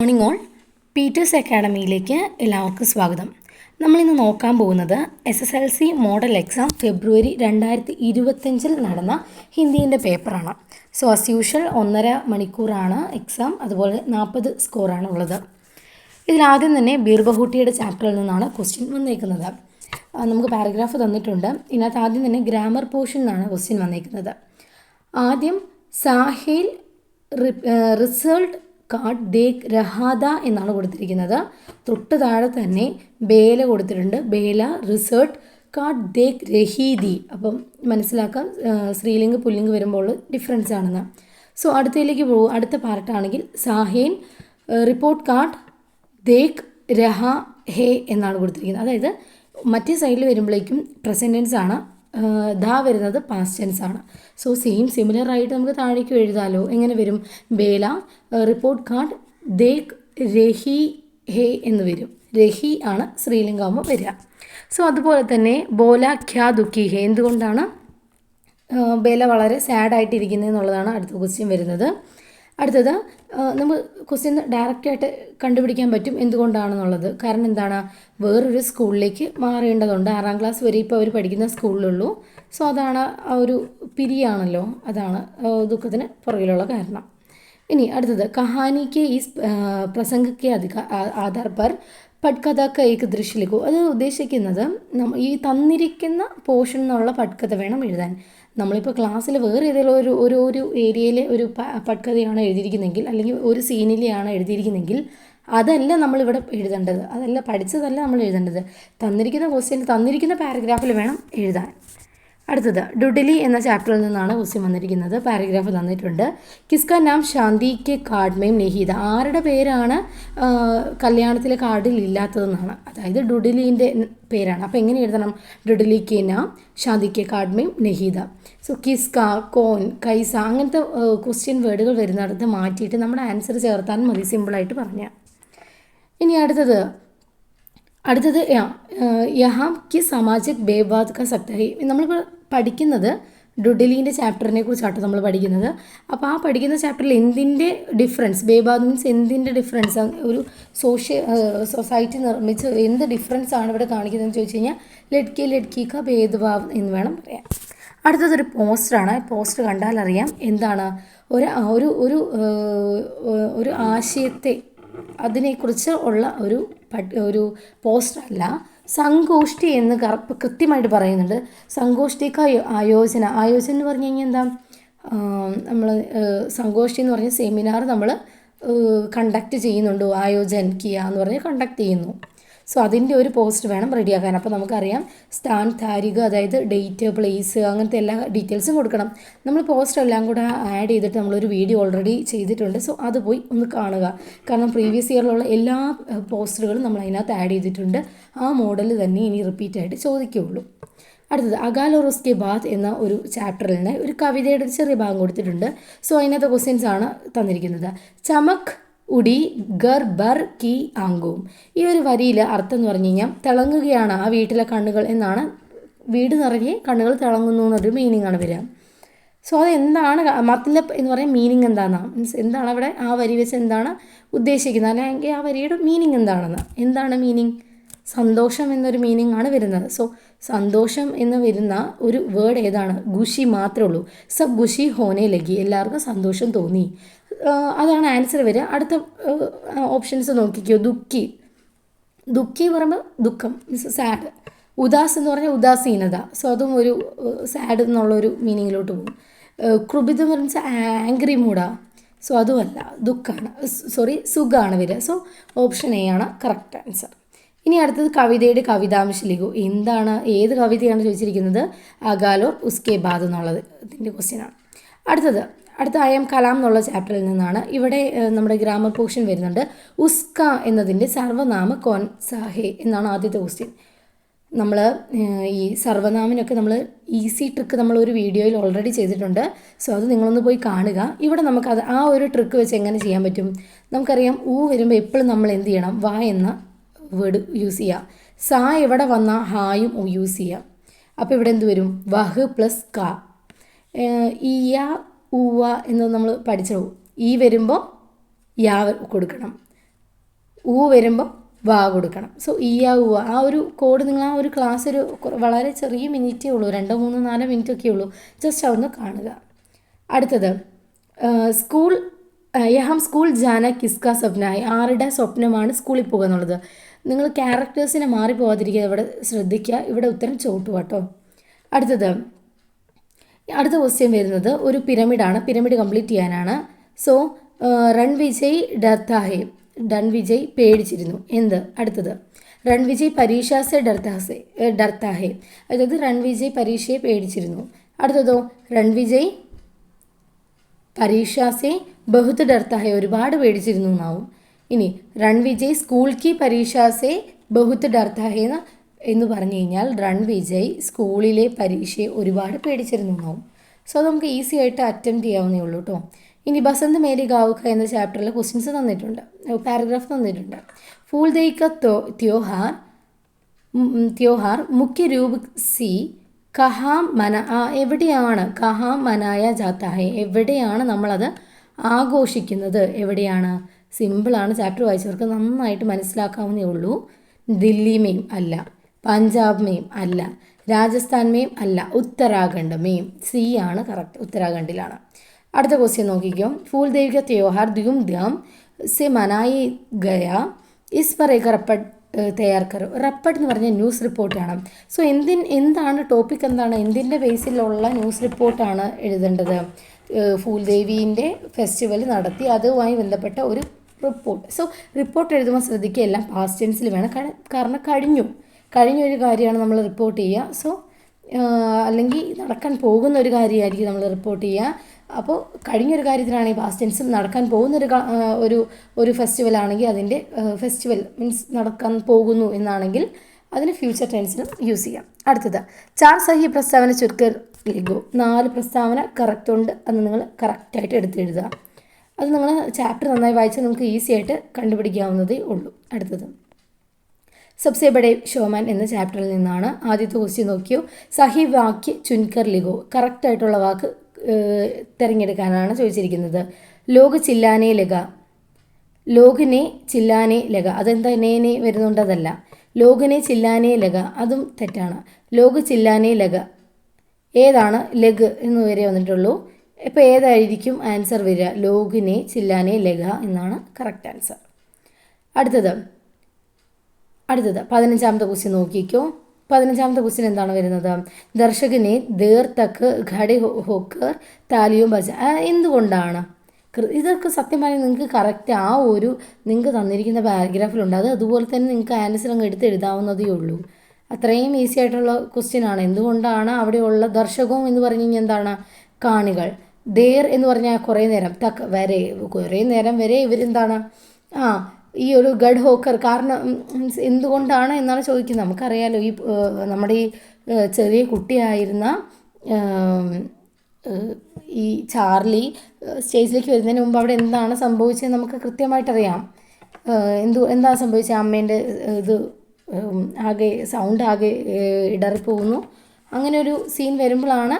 Morning all. Peter's അക്കാഡമിയിലേക്ക് എല്ലാവർക്കും സ്വാഗതം. നമ്മളിന്ന് നോക്കാൻ പോകുന്നത് SSLC മോഡൽ എക്സാം ഫെബ്രുവരി 2025 നടന്ന ഹിന്ദീൻ്റെ പേപ്പറാണ്. സോ ആസ് യൂഷ്വൽ 1.5 മണിക്കൂറാണ് എക്സാം, അതുപോലെ 40 സ്കോറാണ് ഉള്ളത്. ഇതിലാദ്യം തന്നെ ബീർബഹൂട്ടിയുടെ ചാപ്റ്ററിൽ നിന്നാണ് ക്വസ്റ്റ്യൻ വന്നേക്കുന്നത്. നമുക്ക് പാരഗ്രാഫ് തന്നിട്ടുണ്ട്. ഇതിനകത്ത് ആദ്യം തന്നെ ഗ്രാമർ പോർഷൻ നിന്നാണ് ക്വസ്റ്റ്യൻ വന്നേക്കുന്നത്. ആദ്യം സാഹിൽ റിസൾട്ട് കാർഡ് ദേഖ് രഹാദ എന്നാണ് കൊടുത്തിരിക്കുന്നത്. തൊട്ട് താഴെ തന്നെ ബേല കൊടുത്തിട്ടുണ്ട്. ബേല റിസൾട്ട് കാർഡ് ദേഖ് രഹീദി. അപ്പം മനസ്സിലാക്കാം സ്ത്രീലിംഗ പുല്ലിംഗ് വരുമ്പോൾ ഡിഫറൻസ് ആണെന്ന്. സോ അടുത്തതിലേക്ക് പോകും. അടുത്ത പാർട്ടാണെങ്കിൽ സാഹേൻ റിപ്പോർട്ട് കാർഡ് ദേഖ് രഹ ഹേ എന്നാണ് കൊടുത്തിരിക്കുന്നത്. അതായത് മറ്റേ സൈഡിൽ വരുമ്പോഴേക്കും പ്രസൻറ്റ് ടെൻസ് ആണ്, ദാ വരുന്നത് പാസ്റ്റ് ടെൻസ് ആണ്. സോ സിമിലർ ആയിട്ട് നമുക്ക് താഴേക്ക് എഴുതാമല്ലോ. എങ്ങനെ വരും? ബേല റിപ്പോർട്ട് കാർഡ് ദേഖ് രഹി ഹേ എന്ന് വരും. രഹി ആണ് സ്ത്രീലിംഗാകുമ്പോൾ വരിക. സോ അതുപോലെ തന്നെ ബോല ഖ്യാ ദുഃഖി ഹേ. എന്തുകൊണ്ടാണ് ബേല വളരെ സാഡായിട്ടിരിക്കുന്നത് എന്നുള്ളതാണ് അടുത്ത ക്വസ്റ്റ്യൻ വരുന്നത്. അടുത്തത് നമ്മൾ ക്വസ്റ്റ്യൻ ഡയറക്റ്റായിട്ട് കണ്ടുപിടിക്കാൻ പറ്റും എന്തുകൊണ്ടാണെന്നുള്ളത്. കാരണം എന്താണ്, വേറൊരു സ്കൂളിലേക്ക് മാറേണ്ടതുണ്ട്. 6ാം ക്ലാസ് വരെ ഇപ്പോൾ അവർ പഠിക്കുന്ന സ്കൂളിലുള്ളൂ. സോ അതാണ് ആ ഒരു പിരിയാണല്ലോ, അതാണ് ദുഃഖത്തിന് പുറകിലുള്ള കാരണം. ഇനി അടുത്തത് കഹാനിക്ക് ഈ പ്രസംഗಕ್ಕೆ ആധാർ പർ പട്കഥ ഏക് ദൃശ്യ ലിഖോ. അത് ഉദ്ദേശിക്കുന്നത് ഈ തന്നിരിക്കുന്ന പോർഷൻ എന്നുള്ള പട്കഥ വേണം എഴുതാൻ. നമ്മളിപ്പോൾ ക്ലാസ്സിൽ വേറെ ഏതെങ്കിലും ഒരു ഏരിയയിലെ ഒരു പട്കഥയാണ് എഴുതിയിരിക്കുന്നതെങ്കിൽ, അല്ലെങ്കിൽ ഒരു സീനിലെയാണ് എഴുതിയിരിക്കുന്നതെങ്കിൽ അതല്ല നമ്മളിവിടെ എഴുതേണ്ടത്, അതല്ല പഠിച്ചതല്ല നമ്മൾ എഴുതേണ്ടത്. തന്നിരിക്കുന്ന ക്വസ്റ്റ്യൻ തന്നിരിക്കുന്ന പാരഗ്രാഫിൽ വേണം എഴുതാൻ. അടുത്തത് ഡുഡലി എന്ന ചാപ്റ്ററിൽ നിന്നാണ് ക്വസ്റ്റ്യൻ വന്നിരിക്കുന്നത്. പാരഗ്രാഫ് തന്നിട്ടുണ്ട്. കിസ്ക നാം ശാന്തി കെ കാർഡ് മേം നെഹീദ. ആരുടെ പേരാണ് കല്യാണത്തിലെ കാർഡിൽ ഇല്ലാത്തതെന്നാണ്. അതായത് ഡുഡലീൻ്റെ പേരാണ്. അപ്പോൾ എങ്ങനെ എഴുതണം? ഡുഡലി കെ നാം ശാന്തി കെ കാർഡ് മേം നെഹീദ. സോ കിസ്ക, കോൻ, കൈസ അങ്ങനത്തെ ക്വസ്റ്റ്യൻ വേർഡുകൾ വരുന്നിടത്ത് മാറ്റിയിട്ട് നമ്മുടെ ആൻസർ ചേർത്താൻ മതി, സിമ്പിളായിട്ട് പറഞ്ഞാൽ. ഇനി അടുത്തത് യഹാം കി സാമാജിക് ബേവാദ് കാ സക്ത ഹൈ. നമ്മളിപ്പോൾ പഠിക്കുന്നത് ഡുഡലീൻ്റെ ചാപ്റ്ററിനെ കുറിച്ചാണ് നമ്മൾ പഠിക്കുന്നത്. അപ്പോൾ ആ പഠിക്കുന്ന ചാപ്റ്ററിൽ എന്തിൻ്റെ ഡിഫറൻസ്, ബേവാദ് മീൻസ് എന്തിൻ്റെ ഡിഫറൻസ്, ഒരു സൊസൈറ്റി നിർമ്മിച്ച് എന്ത് ഡിഫറൻസ് ആണ് ഇവിടെ കാണിക്കുന്നതെന്ന് ചോദിച്ചു കഴിഞ്ഞാൽ ലഡ്കി കാ ഭേദഭാവ് എന്ന് വേണം പറയാൻ. അടുത്തതൊരു പോസ്റ്ററാണ്. പോസ്റ്റർ കണ്ടാൽ അറിയാം എന്താണ്, ഒരു ആശയത്തെ അതിനെക്കുറിച്ച് ഉള്ള ഒരു പോസ്റ്ററല്ല, സങ്കോഷ്ഠി എന്ന് കൃത്യമായിട്ട് പറയുന്നുണ്ട്. സങ്കോഷ്ഠിക്ക് ആയോജന എന്ന് പറഞ്ഞു കഴിഞ്ഞാൽ എന്താ, നമ്മൾ സങ്കോഷ്ഠി എന്ന് പറഞ്ഞ സെമിനാർ നമ്മൾ കണ്ടക്ട് ചെയ്യുന്നുണ്ട്. ആയോജൻ കിയ എന്ന് പറഞ്ഞ് കണ്ടക്ട് ചെയ്യുന്നു. സോ അതിൻ്റെ ഒരു പോസ്റ്റ് വേണം റെഡിയാക്കാൻ. അപ്പോൾ നമുക്കറിയാം സ്ഥാൻ, താരിഖ്, അതായത് ഡേറ്റ്, പ്ലേസ്, അങ്ങനത്തെ എല്ലാ ഡീറ്റെയിൽസും കൊടുക്കണം. നമ്മൾ പോസ്റ്റർ എല്ലാം കൂടെ ആഡ് ചെയ്തിട്ട് നമ്മളൊരു വീഡിയോ ഓൾറെഡി ചെയ്തിട്ടുണ്ട്. സോ അത് പോയി ഒന്ന് കാണുക. കാരണം പ്രീവിയസ് ഇയറിലുള്ള എല്ലാ പോസ്റ്ററുകളും നമ്മൾ അതിനകത്ത് ആഡ് ചെയ്തിട്ടുണ്ട്. ആ മോഡൽ തന്നെ ഇനി റിപ്പീറ്റായിട്ട് ചോദിക്കുകയുള്ളൂ. അടുത്തത് അകാൽ ഓർ ഉസ്കെ ബാദ് എന്ന ഒരു ചാപ്റ്ററിൽ നിന്ന് ഒരു കവിതയുടെ ഒരു ചെറിയ ഭാഗം കൊടുത്തിട്ടുണ്ട്. സോ അതിനകത്തെ ക്വസ്റ്റ്യൻസ് ആണ് തന്നിരിക്കുന്നത്. ചമക് ഉടി ഗർ ബർ കി ആങ്കവും. ഈ ഒരു വരിയിൽ അർത്ഥം എന്ന് പറഞ്ഞു കഴിഞ്ഞാൽ തിളങ്ങുകയാണ് ആ വീട്ടിലെ കണ്ണുകൾ എന്നാണ്. വീട് നിറയെ കണ്ണുകൾ തിളങ്ങുന്നു എന്നൊരു മീനിങ് ആണ് വരിക. സോ അത് എന്താണ് മത്ലബ് എന്ന് പറയാൻ മീനിങ് എന്താണെന്നാണ്, മീൻസ് എന്താണ് അവിടെ ആ വരി വെച്ച് എന്താണ് ഉദ്ദേശിക്കുന്നത്, അല്ലെങ്കിൽ ആ വരിയുടെ മീനിങ് എന്താണെന്ന്. എന്താണ് മീനിങ്? സന്തോഷം എന്നൊരു മീനിങ് ആണ് വരുന്നത്. സോ സന്തോഷം എന്ന് വരുന്ന ഒരു വേർഡ് ഏതാണ്? ഖുഷി മാത്രമേ ഉള്ളൂ. സബ് ഖുഷി ഹോനെ ലഗി. എല്ലാവർക്കും സന്തോഷം തോന്നി, അതാണ് ആൻസർ വരിക. അടുത്ത ഓപ്ഷൻസ് നോക്കിക്കോ. ദുഃഖി പറയുമ്പോൾ ദുഃഖം, മീൻസ് സാഡ്. ഉദാസ് എന്ന് പറഞ്ഞാൽ ഉദാസീനത. സോ അതും ഒരു സാഡ് എന്നുള്ളൊരു മീനിങ്ങിലോട്ട് പോകും. കൃപിത് എന്ന് പറഞ്ഞാൽ ആംഗ്രി മൂഡാ. സോ അതുമല്ല, ദുഃഖമാണ്, സുഖമാണ് വരിക. സോ ഓപ്ഷൻ എ ആണ് കറക്റ്റ് ആൻസർ. ഇനി അടുത്തത് കവിതയുടെ കവിതാംശ ലിഖോ. എന്താണ്, ഏത് കവിതയാണ് ചോദിച്ചിരിക്കുന്നത്? അകാൽ ഓർ ഉസ്കെ ബാദ് എന്നുള്ളത് ഇതിൻ്റെ ക്വസ്റ്റ്യനാണ്. അടുത്ത ഐ എം കലാം എന്നുള്ള ചാപ്റ്ററിൽ നിന്നാണ്. ഇവിടെ നമ്മുടെ ഗ്രാമർ പോർഷൻ വരുന്നുണ്ട്. ഉസ്ക എന്നതിൻ്റെ സർവനാമ കോൻ സാഹേ എന്നാണ് ആദ്യത്തെ ക്വസ്റ്റ്യൻ. നമ്മൾ ഈ സർവനാമിനൊക്കെ നമ്മൾ ഈസി ട്രിക്ക് നമ്മളൊരു വീഡിയോയിൽ ഓൾറെഡി ചെയ്തിട്ടുണ്ട്. സോ അത് നിങ്ങളൊന്ന് പോയി കാണുക. ഇവിടെ നമുക്കത് ആ ഒരു ട്രിക്ക് വെച്ച് എങ്ങനെ ചെയ്യാൻ പറ്റും? നമുക്കറിയാം ഊ വരുമ്പോൾ എപ്പോഴും നമ്മൾ എന്ത് ചെയ്യണം? വാ എന്ന വേർഡ് യൂസ് ചെയ്യുക. സാ എവിടെ വന്നാൽ ഹായും യൂസ് ചെയ്യുക. അപ്പോൾ ഇവിടെ എന്ത് വരും? വഹ് പ്ലസ് ക. ഊവ എന്ന് നമ്മൾ പഠിച്ചു. ഈ വരുമ്പോൾ യാ കൊടുക്കണം. ഊ വരുമ്പോൾ വാ കൊടുക്കണം. സോ ഈ ആ ഊ ആ ഒരു കോഡ് നിങ്ങൾ ആ ഒരു ക്ലാസ് ഒരു വളരെ ചെറിയ മിനിറ്റേ ഉള്ളൂ, 2, 3, 4 മിനിറ്റ് ഒക്കെ ഉള്ളൂ. ജസ്റ്റ് അതൊന്ന് കാണുക. അടുത്തത് സ്കൂൾ യഹം സ്കൂൾ ജാന കിസ്ക സ്വപ്നായി, ആരുടെ സ്വപ്നമാണ് സ്കൂളിൽ പോകുക എന്നുള്ളത്. നിങ്ങൾ ക്യാരക്ടേഴ്സിനെ മാറി പോകാതിരിക്കുക, ഇവിടെ ശ്രദ്ധിക്കുക. ഇവിടെ ഉത്തരം ചോട്ടു കേട്ടോ. അടുത്ത ക്വസ്റ്റ്യൻ വരുന്നത് ഒരു പിരമിഡാണ്. പിരമിഡ് കംപ്ലീറ്റ് ചെയ്യാനാണ്. സോ രൺവിജയ് ഡർത്താഹെ, രൺവിജയ് പേടിച്ചിരുന്നു. എന്ത്? അടുത്തത് രൺവിജയ് പരീക്ഷാസെ ഡർത്താഹെ, അതായത് രൺവിജയ് പരീക്ഷയെ പേടിച്ചിരുന്നു. അടുത്തതോ രൺവിജയ് പരീക്ഷാസെ ബഹുത് ഡർത്താഹെ, ഒരുപാട് പേടിച്ചിരുന്നു എന്നാവും. ഇനി രൺവിജയ് സ്കൂൾ കി പരീക്ഷാസെ ബഹുത് ഡർത്താഹെ എന്ന് പറഞ്ഞു കഴിഞ്ഞാൽ രൺവിജയ് സ്കൂളിലെ പരീക്ഷയെ ഒരുപാട് പേടിച്ചിരുന്നു എന്നാവും. സോ അത് നമുക്ക് ഈസി ആയിട്ട് അറ്റംപ്റ്റ് ചെയ്യാവുന്നേ ഉള്ളൂ കേട്ടോ. ഇനി ബസന്ത് മേരി ഗാവുക എന്ന ചാപ്റ്ററിൽ ക്വസ്റ്റ്യൻസ് തന്നിട്ടുണ്ട്, പാരഗ്രാഫ് തന്നിട്ടുണ്ട്. ഫൂൾ ദേയ് ക ത്യോഹാർ മുഖ്യ രൂപ സി കഹാ എവിടെയാണ് കഹാ മനായ ജാത്ത ഹെ, എവിടെയാണ് നമ്മളത് ആഘോഷിക്കുന്നത്, എവിടെയാണ്? സിമ്പിളാണ്, ചാപ്റ്റർ വായിച്ചവർക്ക് നന്നായിട്ട് മനസ്സിലാക്കാവുന്നേ ഉള്ളൂ. ദില്ലി മെയും അല്ല, പഞ്ചാബ് മെയും അല്ല, രാജസ്ഥാൻ മെയും അല്ല, ഉത്തരാഖണ്ഡ് മെയും. സി ആണ് കറക്റ്റ്, ഉത്തരാഖണ്ഡിലാണ്. അടുത്ത ക്വസ്റ്റ്യൻ നോക്കിക്കോ. ഫൂൾ ദേവി ക ത്യോഹാർ ധൂംധാം സെ മനായി ഗയാ, ഇസ് पर एक रपट തയ്യാർ കറോ. റപ്പട്ട് എന്ന് പറഞ്ഞാൽ ന്യൂസ് റിപ്പോർട്ടാണ്. സോ എന്താണ് ടോപ്പിക്, എന്താണ് എന്തിൻ്റെ ബേസിലുള്ള ന്യൂസ് റിപ്പോർട്ടാണ് എഴുതേണ്ടത്? ഫൂൽ ദേവീൻ്റെ ഫെസ്റ്റിവൽ നടത്തി അതുമായി ബന്ധപ്പെട്ട ഒരു റിപ്പോർട്ട്. സോ റിപ്പോർട്ട് എഴുതുമ്പോൾ ശ്രദ്ധിക്കുക, എല്ലാം പാസ്റ്റ് ടെൻസിൽ വേണം. കാരണം കഴിഞ്ഞൊരു കാര്യമാണ് നമ്മൾ റിപ്പോർട്ട് ചെയ്യുക. സോ അല്ലെങ്കിൽ നടക്കാൻ പോകുന്ന ഒരു കാര്യമായിരിക്കും നമ്മൾ റിപ്പോർട്ട് ചെയ്യുക. അപ്പോൾ കഴിഞ്ഞൊരു കാര്യത്തിനാണെങ്കിൽ പാസ്റ്റ് ടെൻസും, നടക്കാൻ പോകുന്ന ഒരു ഫെസ്റ്റിവൽ ആണെങ്കിൽ അതിൻ്റെ ഫെസ്റ്റിവൽ മീൻസ് നടക്കാൻ പോകുന്നു എന്നാണെങ്കിൽ അതിന് ഫ്യൂച്ചർ ടെൻസിനും യൂസ് ചെയ്യാം. അടുത്തത് ചാർ സഹി പ്രസ്താവന ചുരുക്കർ ലിഖോ, 4 പ്രസ്താവന കറക്റ്റ് ഉണ്ട്, അത് നിങ്ങൾ കറക്റ്റായിട്ട് എടുത്തെഴുതുക. അത് നിങ്ങൾ ചാപ്റ്റർ നന്നായി വായിച്ചാൽ നമുക്ക് ഈസി ആയിട്ട് കണ്ടുപിടിക്കാവുന്നതേ ഉള്ളൂ. അടുത്തത് സബ്സെ ബഡെ ഷോമാൻ എന്ന ചാപ്റ്ററിൽ നിന്നാണ്. ആദ്യത്തെ ക്വസ്റ്റ്യൻ നോക്കിയോ. സഹി വാക്യ ചുൻകർ ലിഖോ, കറക്റ്റായിട്ടുള്ള വാക്ക് തിരഞ്ഞെടുക്കാനാണ് ചോദിച്ചിരിക്കുന്നത്. ലോക് ചില്ലാനെ ലഗ, ലോകിനെ ചില്ലാനെ ലഗ, അതെന്താ നേനെ വരുന്നുണ്ടതല്ല. ലോകിനെ ചില്ലാനെ ലഗ, അതും തെറ്റാണ്. ലോക് ചില്ലാനെ ലഗ, ഏതാണ്? ലഗ് എന്ന് വരെ വന്നിട്ടുള്ളൂ. ഇപ്പോൾ ഏതായിരിക്കും ആൻസർ വരിക? ലോകിനെ ചില്ലാനെ ലഗ എന്നാണ് കറക്റ്റ് ആൻസർ. അടുത്തത് 15ാമത്തെ ക്വസ്റ്റ്യൻ നോക്കിക്കോ. 15ാമത്തെ ക്വസ്റ്റ്യൻ എന്താണ് വരുന്നത്? ദർശകനെ ദേർ തക്ക് ഖടെ ഹോക്കർ താലിയും ബജ, എന്തുകൊണ്ടാണ്? ഇതൊക്കെ സത്യം പറഞ്ഞാൽ നിങ്ങൾക്ക് കറക്റ്റ് ആ ഒരു നിങ്ങൾക്ക് തന്നിരിക്കുന്ന പാരഗ്രാഫിലുണ്ട്. അത് അതുപോലെ തന്നെ നിങ്ങൾക്ക് ആൻസർ അങ്ങ് എടുത്ത് എഴുതാവുന്നതേ ഉള്ളൂ. അത്രയും ഈസി ആയിട്ടുള്ള ക്വസ്റ്റ്യൻ ആണ്. എന്തുകൊണ്ടാണ് അവിടെയുള്ള ദർശകവും എന്ന് പറഞ്ഞു കഴിഞ്ഞാൽ എന്താണ്? കാണികൾ. ദേർ എന്ന് പറഞ്ഞാൽ കുറേ നേരം, തക്ക് വരെ, കുറേ നേരം വരെ ഇവരെന്താണ് ഈ ഒരു ഗഡ് ഹോക്കർ, കാരണം മീൻസ് എന്തുകൊണ്ടാണ് എന്നാണ് ചോദിക്കുന്നത്. നമുക്കറിയാലോ ഈ നമ്മുടെ ഈ ചെറിയ കുട്ടിയായിരുന്ന ഈ ചാർലി സ്റ്റേജിലേക്ക് വരുന്നതിന് മുമ്പ് അവിടെ എന്താണ് സംഭവിച്ചത് നമുക്ക് കൃത്യമായിട്ടറിയാം. എന്താ സംഭവിച്ചത്? അമ്മേൻ്റെ ഇത് ആകെ സൗണ്ട് ആകെ ഇടറിപ്പോകുന്നു. അങ്ങനെ ഒരു സീൻ വരുമ്പോഴാണ്